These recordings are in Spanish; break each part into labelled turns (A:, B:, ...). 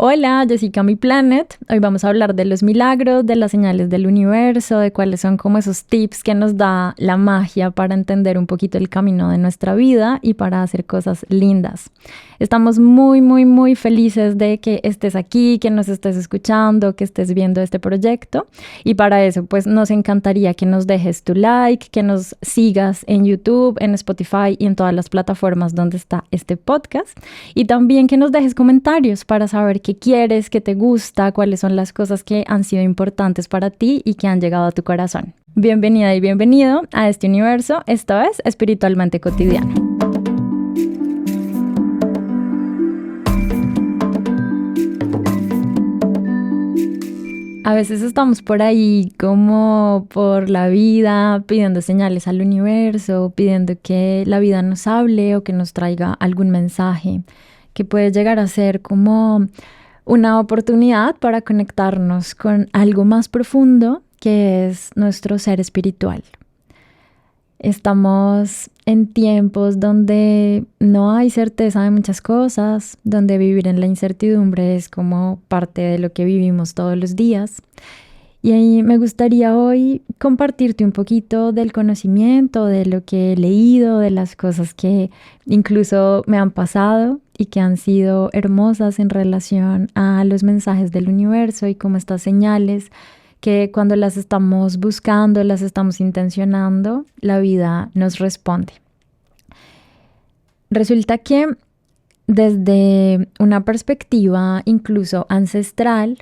A: Hola, Jessica, mi planet. Hoy vamos a hablar de los milagros, de las señales del universo, de cuáles son como esos tips que nos da la magia para entender un poquito el camino de nuestra vida y para hacer cosas lindas. Estamos muy felices de que estés aquí, que nos estés escuchando, que estés viendo este proyecto. Y para eso, pues nos encantaría que nos dejes tu like, que nos sigas en YouTube, en Spotify y en todas las plataformas donde está este podcast. Y también que nos dejes comentarios para saber qué quieres, qué te gusta, cuáles son las cosas que han sido importantes para ti y que han llegado a tu corazón. Bienvenida y bienvenido a este universo. Esto es Espiritualmente Cotidiano. A veces estamos por ahí como por la vida pidiendo señales al universo, pidiendo que la vida nos hable o que nos traiga algún mensaje que puede llegar a ser como una oportunidad para conectarnos con algo más profundo que es nuestro ser espiritual. Estamos en tiempos donde no hay certeza de muchas cosas, donde vivir en la incertidumbre es como parte de lo que vivimos todos los días. Y ahí me gustaría hoy compartirte un poquito del conocimiento, de lo que he leído, de las cosas que incluso me han pasado y que han sido hermosas en relación a los mensajes del universo y como estas señales que cuando las estamos buscando, las estamos intencionando, la vida nos responde. Resulta que desde una perspectiva incluso ancestral,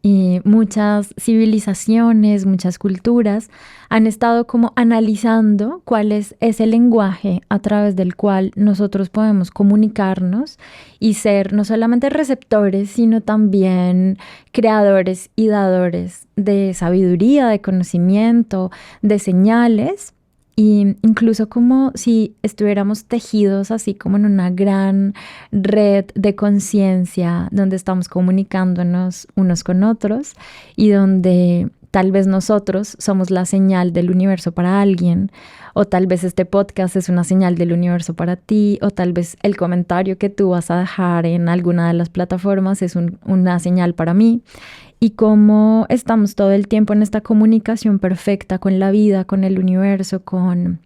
A: y muchas civilizaciones, muchas culturas han estado como analizando cuál es ese lenguaje a través del cual nosotros podemos comunicarnos y ser no solamente receptores, sino también creadores y dadores de sabiduría, de conocimiento, de señales. Y incluso como si estuviéramos tejidos así como en una gran red de conciencia donde estamos comunicándonos unos con otros y donde tal vez nosotros somos la señal del universo para alguien, o tal vez este podcast es una señal del universo para ti, o tal vez el comentario que tú vas a dejar en alguna de las plataformas es una señal para mí. Y cómo estamos todo el tiempo en esta comunicación perfecta con la vida, con el universo, con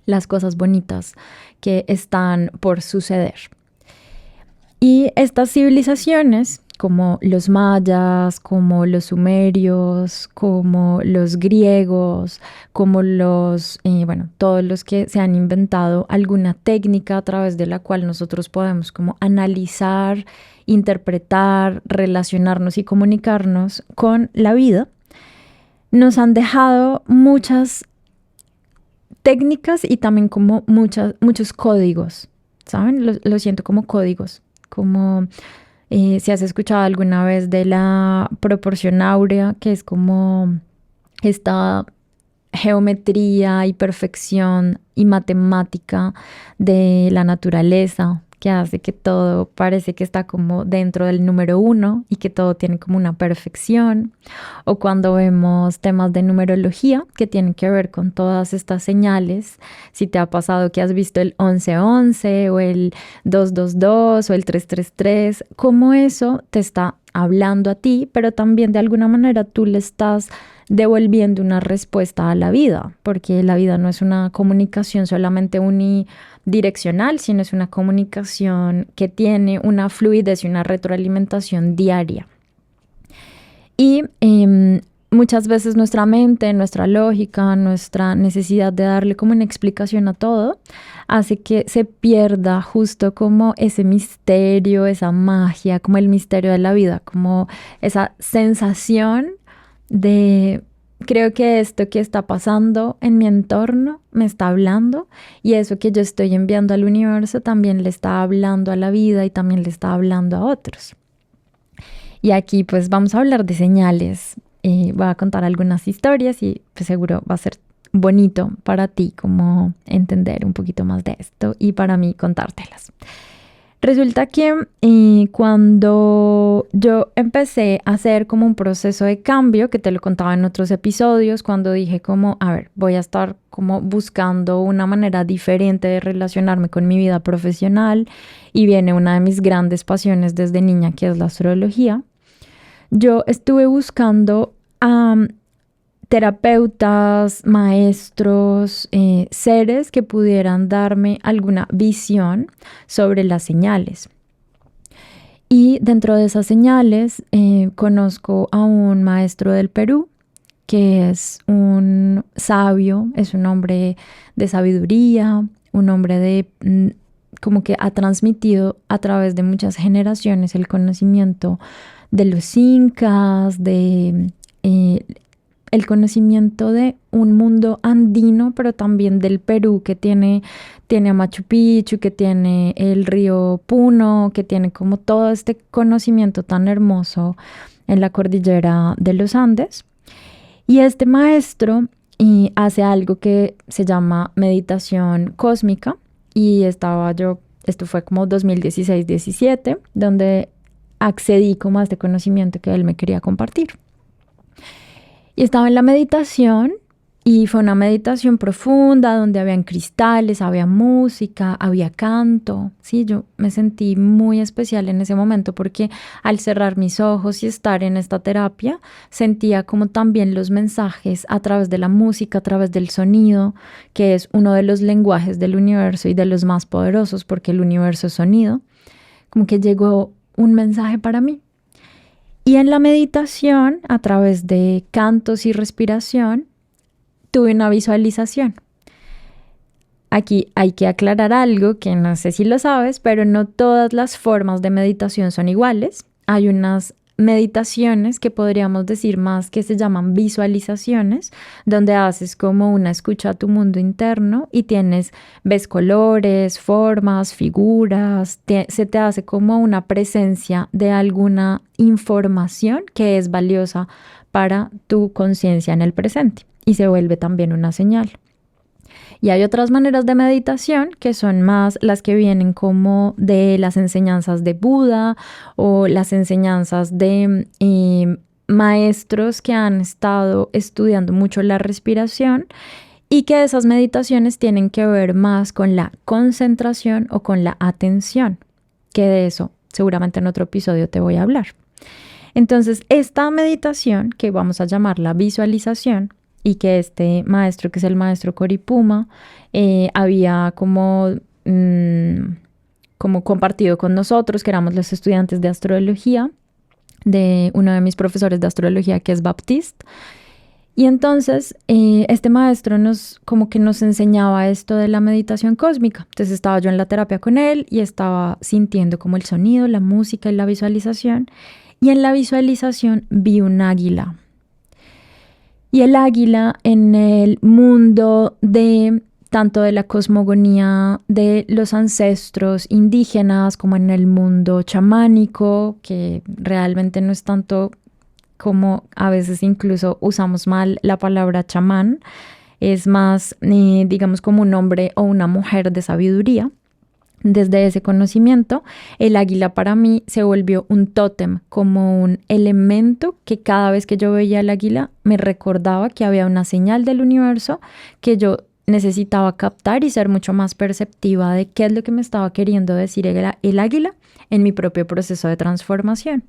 A: las cosas bonitas que están por suceder. Y estas civilizaciones, como los mayas, como los sumerios, como los griegos, como todos los que se han inventado alguna técnica a través de la cual nosotros podemos como analizar, interpretar, relacionarnos y comunicarnos con la vida, nos han dejado muchas técnicas y también como muchos códigos, ¿saben? Lo siento como códigos, como si has escuchado alguna vez de la proporción áurea, que es como esta geometría y perfección y matemática de la naturaleza que hace que todo parece que está como dentro del número 1 y que todo tiene como una perfección. O cuando vemos temas de numerología que tienen que ver con todas estas señales, si te ha pasado que has visto el 1111 o el 222 o el 333, cómo eso te está hablando a ti, pero también de alguna manera tú le estás devolviendo una respuesta a la vida, porque la vida no es una comunicación solamente unidireccional, sino es una comunicación que tiene una fluidez y una retroalimentación diaria. Y muchas veces nuestra mente, nuestra lógica, nuestra necesidad de darle como una explicación a todo, hace que se pierda justo como ese misterio, esa magia, como el misterio de la vida, como esa sensación de creo que esto que está pasando en mi entorno me está hablando y eso que yo estoy enviando al universo también le está hablando a la vida y también le está hablando a otros. Y aquí pues vamos a hablar de señales. Voy a contar algunas historias y pues seguro va a ser bonito para ti como entender un poquito más de esto y para mí contártelas. Resulta que cuando yo empecé a hacer como un proceso de cambio, que te lo contaba en otros episodios, cuando dije como, a ver, voy a estar como buscando una manera diferente de relacionarme con mi vida profesional y viene una de mis grandes pasiones desde niña, que es la astrología, yo estuve buscando a terapeutas, maestros, seres que pudieran darme alguna visión sobre las señales. Y dentro de esas señales conozco a un maestro del Perú que es un sabio, es un hombre de sabiduría, un hombre de como que ha transmitido a través de muchas generaciones el conocimiento de los incas, de el conocimiento de un mundo andino, pero también del Perú, que tiene a Machu Picchu, que tiene el río Puno, que tiene como todo este conocimiento tan hermoso en la cordillera de los Andes. Y este maestro hace algo que se llama meditación cósmica, y esto fue como 2016-17, donde accedí como a este conocimiento que él me quería compartir. Y estaba en la meditación y fue una meditación profunda donde habían cristales, había música, había canto. Sí, yo me sentí muy especial en ese momento porque al cerrar mis ojos y estar en esta terapia, sentía como también los mensajes a través de la música, a través del sonido, que es uno de los lenguajes del universo y de los más poderosos porque el universo es sonido, como que llegó un mensaje para mí. Y en la meditación, a través de cantos y respiración, tuve una visualización. Aquí hay que aclarar algo que no sé si lo sabes, pero no todas las formas de meditación son iguales. Hay unas meditaciones que podríamos decir más que se llaman visualizaciones, donde haces como una escucha a tu mundo interno y ves colores, formas, figuras, se te hace como una presencia de alguna información que es valiosa para tu conciencia en el presente y se vuelve también una señal. Y hay otras maneras de meditación que son más las que vienen como de las enseñanzas de Buda o las enseñanzas de maestros que han estado estudiando mucho la respiración y que esas meditaciones tienen que ver más con la concentración o con la atención, que de eso seguramente en otro episodio te voy a hablar. Entonces, esta meditación, que vamos a llamarla visualización, y que este maestro, que es el maestro Coripuma, había como compartido con nosotros, que éramos los estudiantes de astrología, de uno de mis profesores de astrología, que es Baptiste. Y entonces este maestro como que nos enseñaba esto de la meditación cósmica. Entonces estaba yo en la terapia con él y estaba sintiendo como el sonido, la música y la visualización. Y en la visualización vi un águila. Y el águila en el mundo tanto de la cosmogonía de los ancestros indígenas como en el mundo chamánico, que realmente no es tanto como a veces incluso usamos mal la palabra chamán, es más, digamos, como un hombre o una mujer de sabiduría. Desde ese conocimiento, el águila para mí se volvió un tótem, como un elemento que cada vez que yo veía el águila me recordaba que había una señal del universo que yo necesitaba captar y ser mucho más perceptiva de qué es lo que me estaba queriendo decir el águila en mi propio proceso de transformación.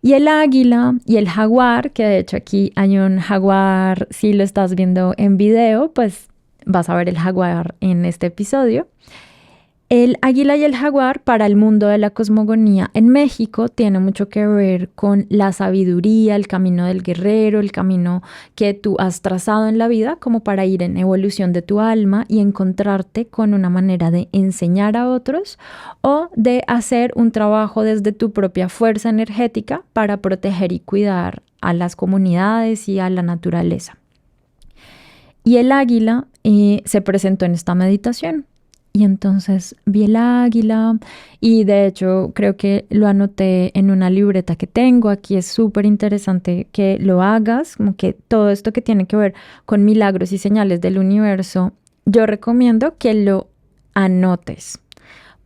A: Y el águila y el jaguar, que de hecho aquí hay un jaguar, si lo estás viendo en video, pues vas a ver el jaguar en este episodio. El águila y el jaguar para el mundo de la cosmogonía en México tiene mucho que ver con la sabiduría, el camino del guerrero, el camino que tú has trazado en la vida como para ir en evolución de tu alma y encontrarte con una manera de enseñar a otros o de hacer un trabajo desde tu propia fuerza energética para proteger y cuidar a las comunidades y a la naturaleza. Y el águila se presentó en esta meditación. Y entonces vi el águila y de hecho creo que lo anoté en una libreta que tengo. Aquí es súper interesante que lo hagas, como que todo esto que tiene que ver con milagros y señales del universo, yo recomiendo que lo anotes.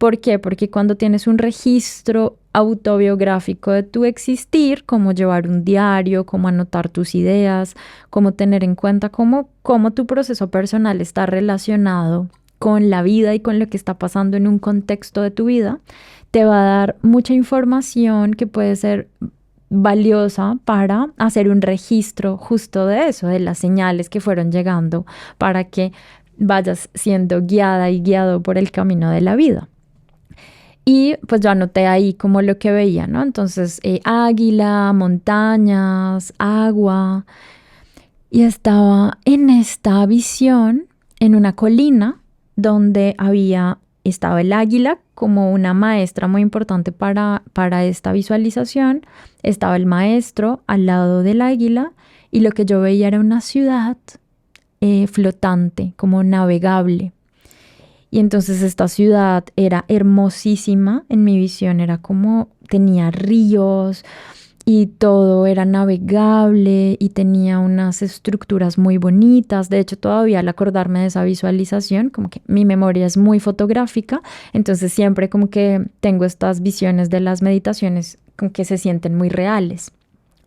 A: ¿Por qué? Porque cuando tienes un registro autobiográfico de tu existir, como llevar un diario, como anotar tus ideas, como tener en cuenta cómo tu proceso personal está relacionado con la vida y con lo que está pasando en un contexto de tu vida, te va a dar mucha información que puede ser valiosa para hacer un registro justo de eso, de las señales que fueron llegando para que vayas siendo guiada y guiado por el camino de la vida. Y pues yo anoté ahí como lo que veía, ¿no? Entonces, águila, montañas, agua. Y estaba en esta visión, en una colina, donde estaba el águila como una maestra muy importante para esta visualización. Estaba el maestro al lado del águila y lo que yo veía era una ciudad flotante, como navegable. Y entonces esta ciudad era hermosísima en mi visión, era como tenía ríos y todo era navegable y tenía unas estructuras muy bonitas. De hecho, todavía al acordarme de esa visualización, como que mi memoria es muy fotográfica, entonces siempre como que tengo estas visiones de las meditaciones como que se sienten muy reales.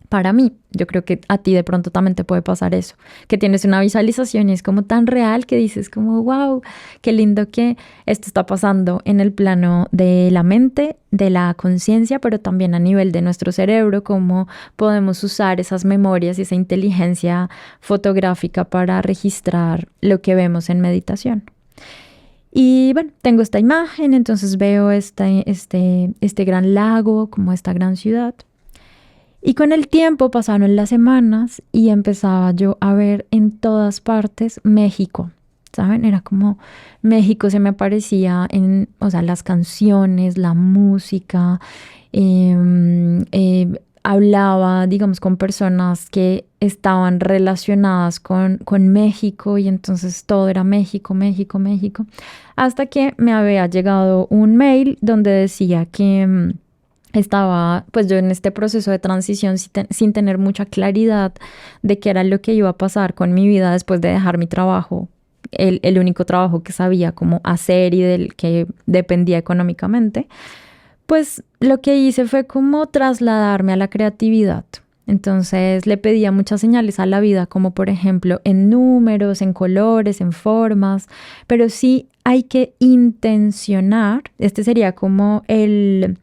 A: Para mí, yo creo que a ti de pronto también te puede pasar eso, que tienes una visualización y es como tan real que dices como, wow, qué lindo que esto está pasando en el plano de la mente, de la conciencia, pero también a nivel de nuestro cerebro, cómo podemos usar esas memorias y esa inteligencia fotográfica para registrar lo que vemos en meditación. Y bueno, tengo esta imagen, entonces veo este gran lago, como esta gran ciudad. Y con el tiempo pasaron las semanas y empezaba yo a ver en todas partes México, ¿saben? Era como México se me aparecía o sea, las canciones, la música, hablaba, digamos, con personas que estaban relacionadas con México y entonces todo era México, México, México, hasta que me había llegado un mail donde decía que estaba pues yo en este proceso de transición sin tener mucha claridad de qué era lo que iba a pasar con mi vida después de dejar mi trabajo, el único trabajo que sabía cómo hacer y del que dependía económicamente. Pues lo que hice fue como trasladarme a la creatividad. Entonces le pedía muchas señales a la vida, como por ejemplo en números, en colores, en formas, pero sí hay que intencionar. Este sería como el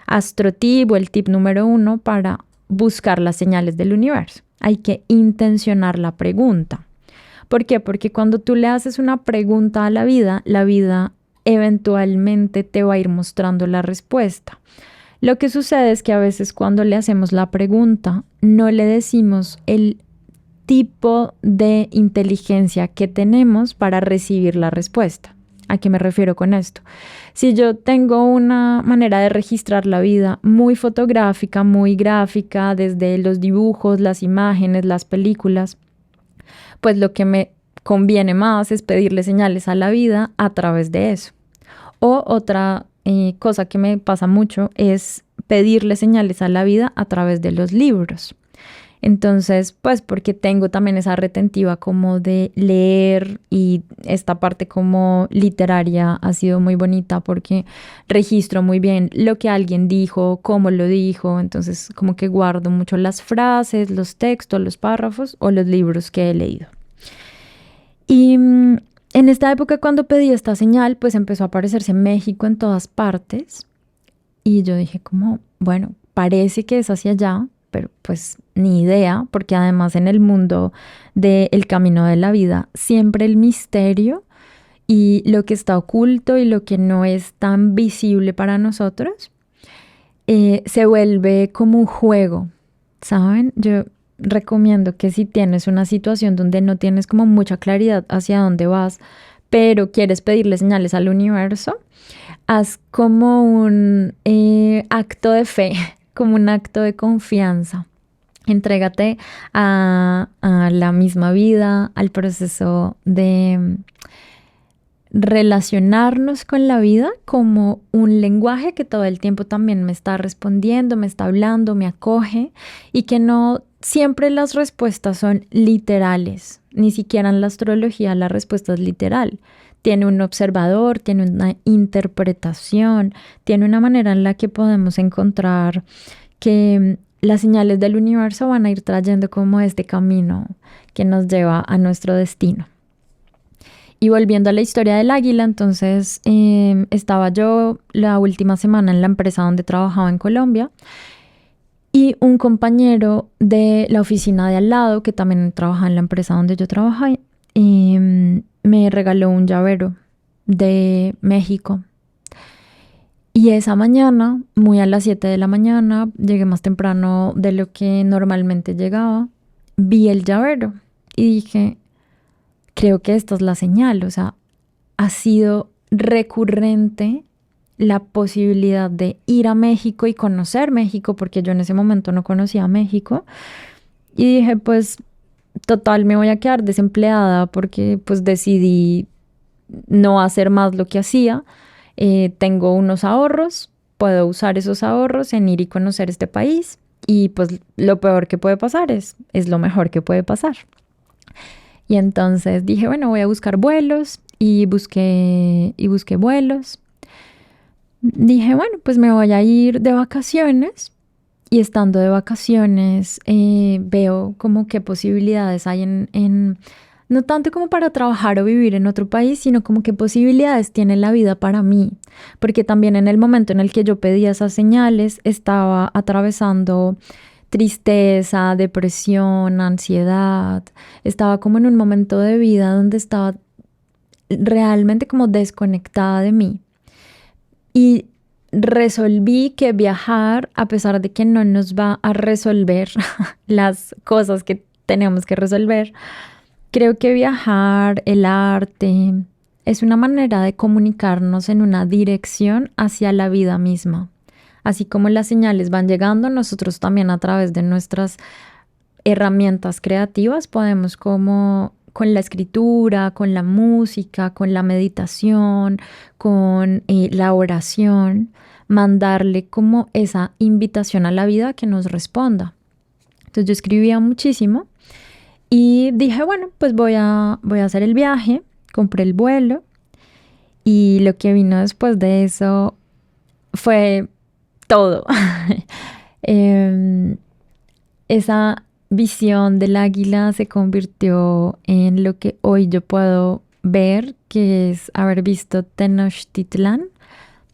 A: astrotip o el tip número 1 para buscar las señales del universo. Hay que intencionar la pregunta. ¿Por qué? Porque cuando tú le haces una pregunta a la vida eventualmente te va a ir mostrando la respuesta. Lo que sucede es que a veces cuando le hacemos la pregunta, no le decimos el tipo de inteligencia que tenemos para recibir la respuesta. ¿A qué me refiero con esto? Si yo tengo una manera de registrar la vida muy fotográfica, muy gráfica, desde los dibujos, las imágenes, las películas, pues lo que me conviene más es pedirle señales a la vida a través de eso. O otra cosa que me pasa mucho es pedirle señales a la vida a través de los libros. Entonces, pues porque tengo también esa retentiva como de leer y esta parte como literaria ha sido muy bonita porque registro muy bien lo que alguien dijo, cómo lo dijo, entonces como que guardo mucho las frases, los textos, los párrafos o los libros que he leído. Y en esta época cuando pedí esta señal, pues empezó a aparecerse México en todas partes y yo dije como, bueno, parece que es hacia allá, pero pues ni idea, porque además en el mundo del camino de la vida, siempre el misterio y lo que está oculto y lo que no es tan visible para nosotros, se vuelve como un juego, ¿saben? Yo recomiendo que si tienes una situación donde no tienes como mucha claridad hacia dónde vas, pero quieres pedirle señales al universo, haz como un acto de fe, como un acto de confianza. Entrégate a la misma vida, al proceso de relacionarnos con la vida como un lenguaje que todo el tiempo también me está respondiendo, me está hablando, me acoge y que no siempre las respuestas son literales, ni siquiera en la astrología la respuesta es literal. Tiene un observador, tiene una interpretación, tiene una manera en la que podemos encontrar que las señales del universo van a ir trayendo como este camino que nos lleva a nuestro destino. Y volviendo a la historia del águila, entonces estaba yo la última semana en la empresa donde trabajaba en Colombia y un compañero de la oficina de al lado, que también trabaja en la empresa donde yo trabajé, me regaló un llavero de México. Y esa mañana, muy a las 7 de la mañana, llegué más temprano de lo que normalmente llegaba, vi el llavero y dije, creo que esta es la señal, o sea, ha sido recurrente la posibilidad de ir a México y conocer México, porque yo en ese momento no conocía México. Y dije, pues, total, me voy a quedar desempleada porque pues decidí no hacer más lo que hacía. Tengo unos ahorros, puedo usar esos ahorros en ir y conocer este país. Y pues lo peor que puede pasar es lo mejor que puede pasar. Y entonces dije, bueno, voy a buscar vuelos y busqué vuelos. Dije, bueno, pues me voy a ir de vacaciones y estando de vacaciones veo como qué posibilidades hay no tanto como para trabajar o vivir en otro país, sino como qué posibilidades tiene la vida para mí. Porque también en el momento en el que yo pedía esas señales, estaba atravesando tristeza, depresión, ansiedad. Estaba como en un momento de vida donde estaba realmente como desconectada de mí. Y resolví que viajar, a pesar de que no nos va a resolver las cosas que tenemos que resolver, creo que viajar, el arte, es una manera de comunicarnos en una dirección hacia la vida misma. Así como las señales van llegando, nosotros también a través de nuestras herramientas creativas podemos como con la escritura, con la música, con la meditación, con la oración, mandarle como esa invitación a la vida que nos responda. Entonces yo escribía muchísimo y dije, bueno, pues voy a hacer el viaje, compré el vuelo y lo que vino después de eso fue todo. Esa visión del águila se convirtió en lo que hoy yo puedo ver, que es haber visto Tenochtitlán.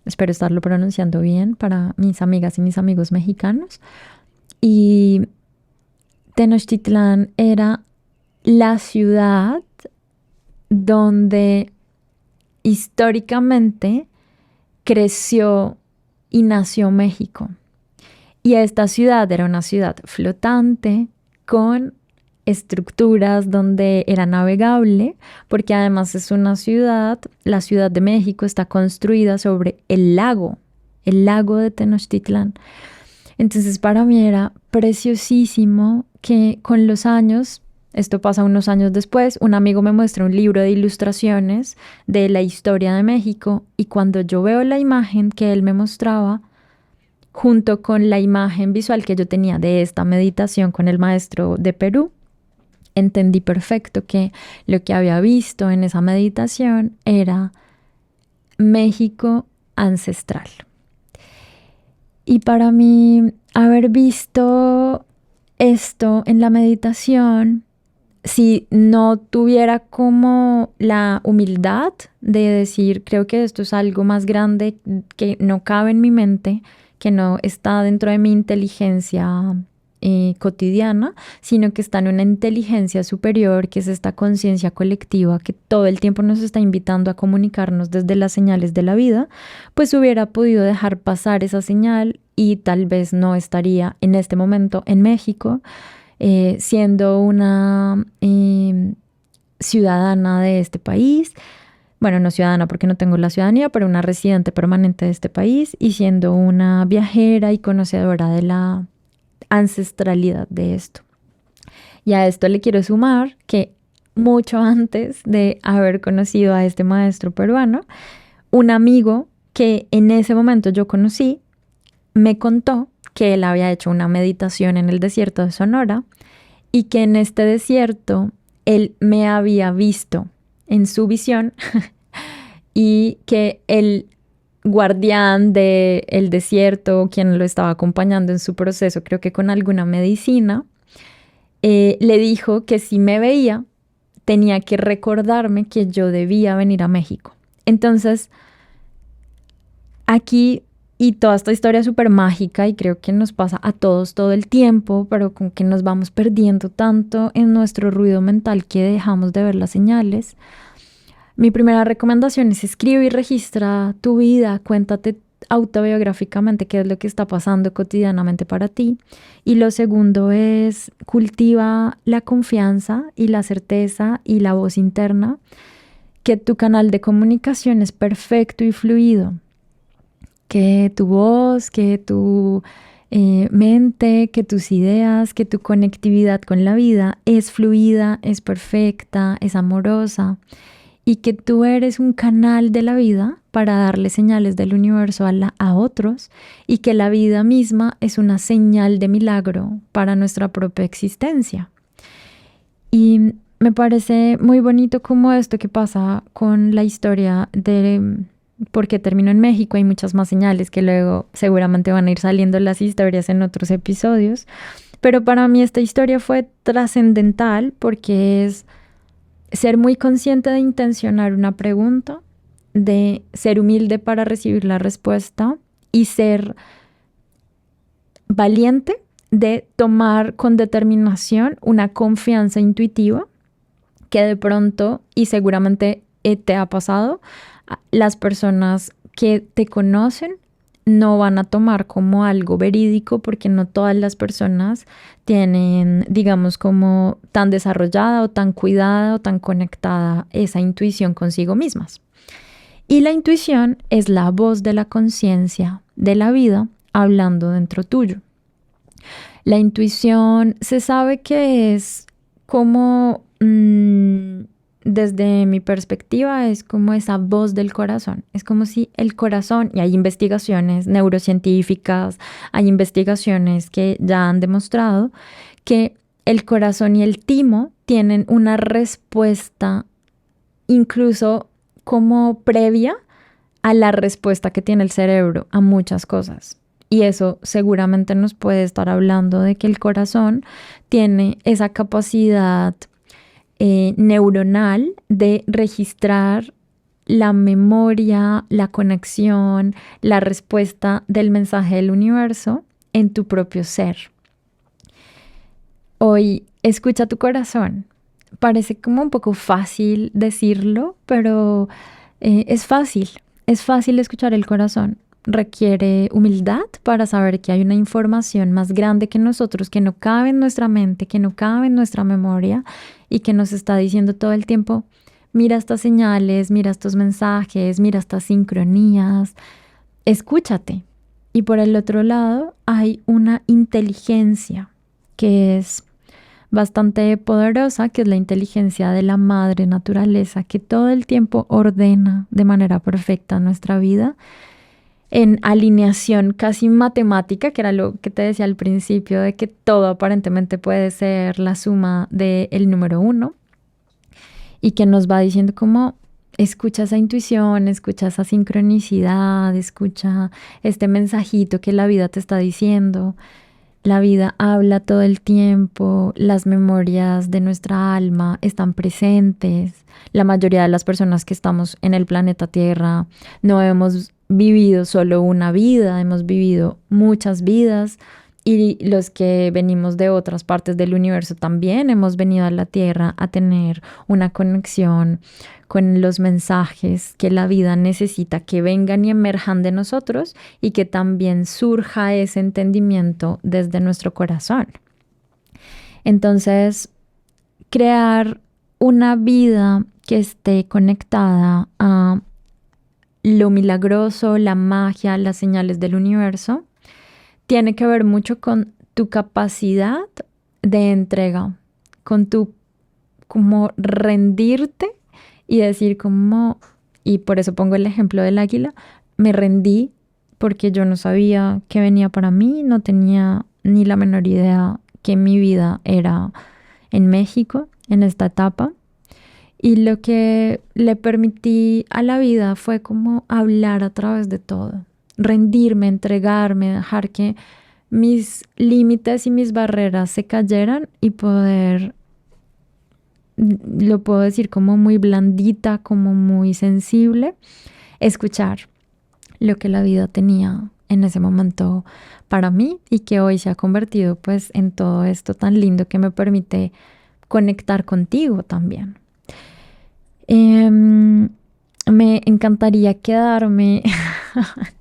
A: Espero estarlo pronunciando bien para mis amigas y mis amigos mexicanos. Y Tenochtitlán era la ciudad donde históricamente creció y nació México. Y esta ciudad era una ciudad flotante con estructuras donde era navegable, porque además es una ciudad, la Ciudad de México está construida sobre el lago de Tenochtitlán. Entonces para mí era preciosísimo que con los años, esto pasa unos años después, un amigo me muestra un libro de ilustraciones de la historia de México y cuando yo veo la imagen que él me mostraba, junto con la imagen visual que yo tenía de esta meditación con el maestro de Perú, entendí perfecto que lo que había visto en esa meditación era México ancestral. Y para mí, haber visto esto en la meditación, si no tuviera como la humildad de decir, creo que esto es algo más grande que no cabe en mi mente, que no está dentro de mi inteligencia cotidiana, sino que está en una inteligencia superior, que es esta conciencia colectiva que todo el tiempo nos está invitando a comunicarnos desde las señales de la vida, pues hubiera podido dejar pasar esa señal y tal vez no estaría en este momento en México, siendo una ciudadana de este país. Bueno, no ciudadana porque no tengo la ciudadanía, pero una residente permanente de este país y siendo una viajera y conocedora de la ancestralidad de esto. Y a esto le quiero sumar que mucho antes de haber conocido a este maestro peruano, un amigo que en ese momento yo conocí me contó que él había hecho una meditación en el desierto de Sonora y que en este desierto él me había visto en su visión y que el guardián del desierto, quien lo estaba acompañando en su proceso, creo que con alguna medicina, le dijo que si me veía, tenía que recordarme que yo debía venir a México. Entonces, aquí, y toda esta historia es súper mágica y creo que nos pasa a todos todo el tiempo, pero con que nos vamos perdiendo tanto en nuestro ruido mental que dejamos de ver las señales. Mi primera recomendación es escribe y registra tu vida, cuéntate autobiográficamente qué es lo que está pasando cotidianamente para ti. Y lo segundo es cultiva la confianza y la certeza y la voz interna, que tu canal de comunicación es perfecto y fluido, que tu voz, que tu mente, que tus ideas, que tu conectividad con la vida es fluida, es perfecta, es amorosa y que tú eres un canal de la vida para darle señales del universo a otros y que la vida misma es una señal de milagro para nuestra propia existencia. Y me parece muy bonito como esto que pasa con la historia de por qué terminó en México. Hay muchas más señales que luego seguramente van a ir saliendo las historias en otros episodios. Pero para mí esta historia fue trascendental porque es ser muy consciente de intencionar una pregunta, de ser humilde para recibir la respuesta y ser valiente de tomar con determinación una confianza intuitiva que de pronto, y seguramente te ha pasado, las personas que te conocen no van a tomar como algo verídico porque no todas las personas tienen, digamos, como tan desarrollada o tan cuidada o tan conectada esa intuición consigo mismas. Y la intuición es la voz de la conciencia de la vida hablando dentro tuyo. La intuición se sabe que es como, desde mi perspectiva, es como esa voz del corazón. Es como si el corazón, y hay investigaciones neurocientíficas, hay investigaciones que ya han demostrado que el corazón y el timo tienen una respuesta incluso como previa a la respuesta que tiene el cerebro a muchas cosas. Y eso seguramente nos puede estar hablando de que el corazón tiene esa capacidad neuronal de registrar la memoria, la conexión, la respuesta del mensaje del universo en tu propio ser. Hoy, escucha tu corazón. Parece como un poco fácil decirlo, pero es fácil. Es fácil escuchar el corazón. Requiere humildad para saber que hay una información más grande que nosotros, que no cabe en nuestra mente, que no cabe en nuestra memoria y que nos está diciendo todo el tiempo, mira estas señales, mira estos mensajes, mira estas sincronías, escúchate. Y por el otro lado hay una inteligencia que es bastante poderosa, que es la inteligencia de la madre naturaleza, que todo el tiempo ordena de manera perfecta nuestra vida en alineación casi matemática, que era lo que te decía al principio, de que todo aparentemente puede ser la suma del número 1 y que nos va diciendo como escucha esa intuición, escucha esa sincronicidad, escucha este mensajito que la vida te está diciendo. La vida habla todo el tiempo, las memorias de nuestra alma están presentes. La mayoría de las personas que estamos en el planeta Tierra no hemos vivido solo una vida, hemos vivido muchas vidas y los que venimos de otras partes del universo también hemos venido a la Tierra a tener una conexión con los mensajes que la vida necesita que vengan y emerjan de nosotros y que también surja ese entendimiento desde nuestro corazón. Entonces, crear una vida que esté conectada a lo milagroso, la magia, las señales del universo, tiene que ver mucho con tu capacidad de entrega, con tu como rendirte y decir como, y por eso pongo el ejemplo del águila, me rendí porque yo no sabía qué venía para mí, no tenía ni la menor idea que mi vida era en México, en esta etapa. Y lo que le permití a la vida fue como hablar a través de todo, rendirme, entregarme, dejar que mis límites y mis barreras se cayeran y poder, lo puedo decir como muy blandita, como muy sensible, escuchar lo que la vida tenía en ese momento para mí y que hoy se ha convertido pues en todo esto tan lindo que me permite conectar contigo también. Me encantaría quedarme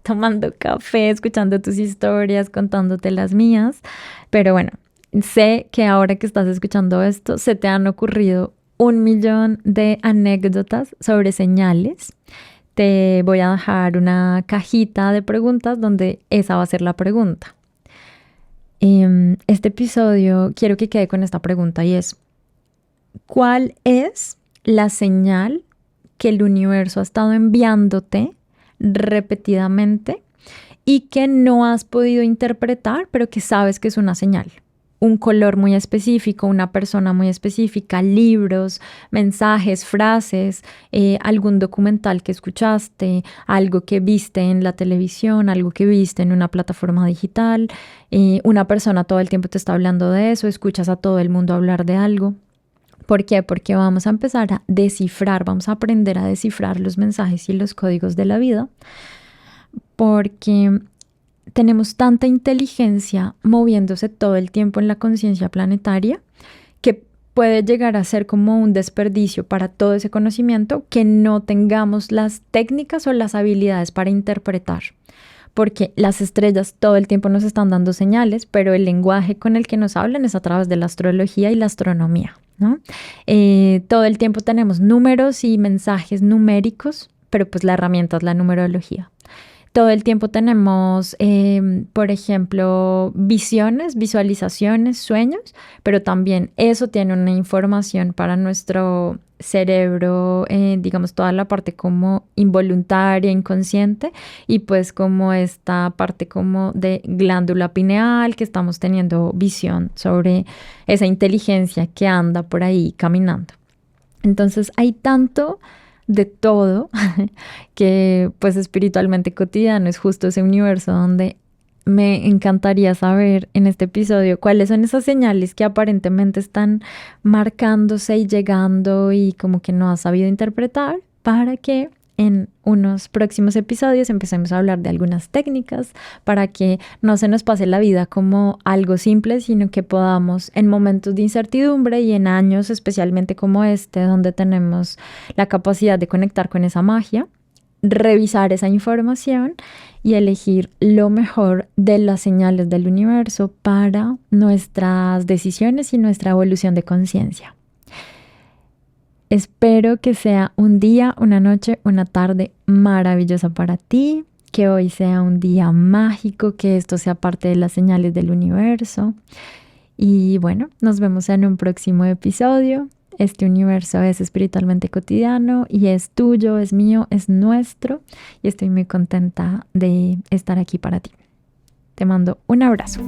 A: tomando café, escuchando tus historias, contándote las mías, pero bueno, sé que ahora que estás escuchando esto, se te han ocurrido 1 millón de anécdotas sobre señales. Te voy a dejar una cajita de preguntas donde esa va a ser la pregunta. Este episodio quiero que quede con esta pregunta y es, ¿cuál es la señal que el universo ha estado enviándote repetidamente y que no has podido interpretar, pero que sabes que es una señal? Un color muy específico, una persona muy específica, libros, mensajes, frases, algún documental que escuchaste, algo que viste en la televisión, algo que viste en una plataforma digital, una persona todo el tiempo te está hablando de eso, escuchas a todo el mundo hablar de algo. ¿Por qué? Porque vamos a empezar a descifrar, vamos a aprender a descifrar los mensajes y los códigos de la vida, porque tenemos tanta inteligencia moviéndose todo el tiempo en la conciencia planetaria que puede llegar a ser como un desperdicio para todo ese conocimiento que no tengamos las técnicas o las habilidades para interpretar. Porque las estrellas todo el tiempo nos están dando señales, pero el lenguaje con el que nos hablan es a través de la astrología y la astronomía, ¿no? Todo el tiempo tenemos números y mensajes numéricos, pero pues la herramienta es la numerología. Todo el tiempo tenemos, por ejemplo, visiones, visualizaciones, sueños, pero también eso tiene una información para nuestro cerebro, digamos, toda la parte como involuntaria, inconsciente, y pues como esta parte como de glándula pineal, que estamos teniendo visión sobre esa inteligencia que anda por ahí caminando. Entonces hay tanto de todo que pues espiritualmente cotidiano es justo ese universo donde me encantaría saber en este episodio cuáles son esas señales que aparentemente están marcándose y llegando y como que no has sabido interpretar, para que en unos próximos episodios empecemos a hablar de algunas técnicas para que no se nos pase la vida como algo simple, sino que podamos en momentos de incertidumbre y en años especialmente como este, donde tenemos la capacidad de conectar con esa magia, revisar esa información y elegir lo mejor de las señales del universo para nuestras decisiones y nuestra evolución de conciencia. Espero que sea un día, una noche, una tarde maravillosa para ti, que hoy sea un día mágico, que esto sea parte de las señales del universo. Y bueno, nos vemos en un próximo episodio. Este universo es espiritualmente cotidiano y es tuyo, es mío, es nuestro. Y estoy muy contenta de estar aquí para ti. Te mando un abrazo.